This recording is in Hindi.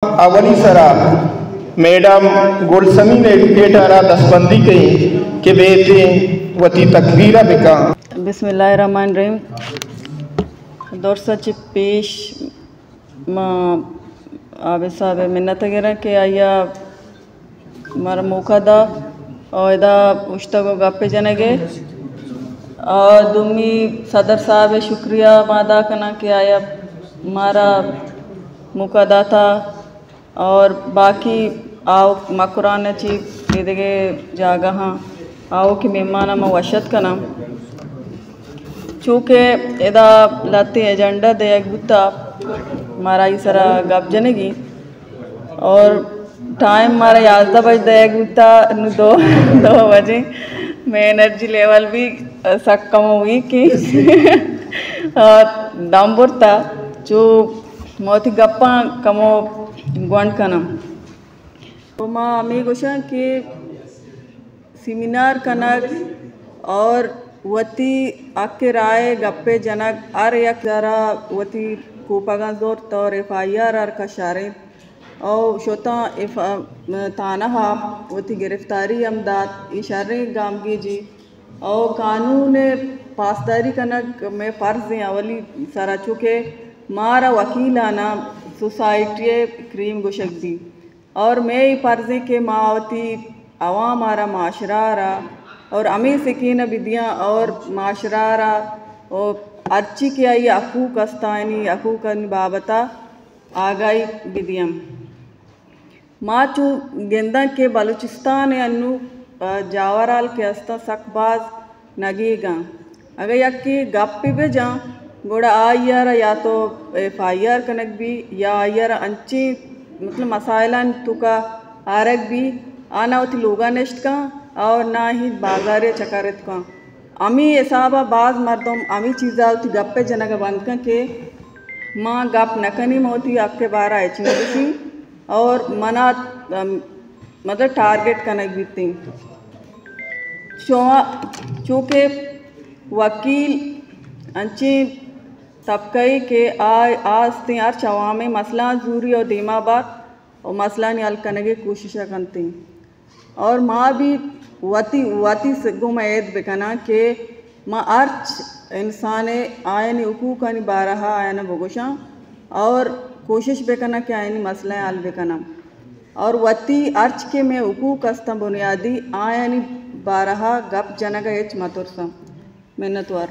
अवली सरा मैडम गुलसमी ने एडुकेटर दसबंदी कही के बेटे वती तकबीरा बिका। बिस्मिल्लाहिर्रहमानिर्रहीम। दौर सच पेश आबे साहब मिन्नत गिरा के आया मारा मौका दा और इदा उश्ता को गप्पे जनेगे और दुमी सदर साहब शुक्रिया मादा कना के आया मारा मौका दा था और बाकी आओ मकुरान ची इधगे जागा हाँ आओ कि मेहमान में वशत कना चूँकि इदा लाते एजेंडा दे एक बुता मारा इस सरा गप जनेगी और टाइम मारा 11 बजे एक बुता 2 बजे मैं एनर्जी लेवल भी सक कम हुई कि दाम्बुरता जो मोती गप्पा कमो गुंड कना तो माँ अमी गोशा कि सेमिनार कनक और वती आके राय गप्पे जनक आर एक जरा वती कोपागा जोर तौर FIR आर का शारे और शोता ताना हा वती गिरफ्तारी अमदाद इशारे गामगी जी और कानून पासदारी कनक में फ़र्ज़ हैं अवली सारा चुके मारा वकीलाना सोसाइटी क्रीम गुशक दी और मैं फ़र्ज़ के मावती अवाम आरा माशरा रा और अमी सिकीन विदियाँ और माशरा रा और अर्ची के आई अकूक अस्तानी अकूक बाबता आगाई विदियाँ माँ चू गेंदा के बलूचिस्तान अन्नू जावराल के अस्ता सकबाज नगीगा अगर यक्की गप्पी पे जा गोड़ा आयर या तो FIR कनक भी या आयर अंची मतलब मसाइलान तुका आरक भी आना होती लोगा नेस्ट का और ना ही बाजारे चकारेत का अमी ऐसाबा बाज मर्दम अमी चीज़ा होती गप्पे जनक बंद का के माँ गप नकनी मोती आपके बारा एचनसी और मना मतलब टारगेट कनक भी थी चूँकि वकील अंची तबकई के आस्ते यार चवामे मसला जूरी और दीमाबाद और मसला नियल करने की कोशिश करती और माँ भी वती गुम ऐद बेकना के माँ अर्च इंसान आयन हुकूक अनि बारहा आयन बगोशा और कोशिश बेकना के आयन मसला आल बेकना और वती अर्च के में हुकूक अस्ता बुनियादी आयन बारहा गप जनगा एच मतुरसा मेहनतवार।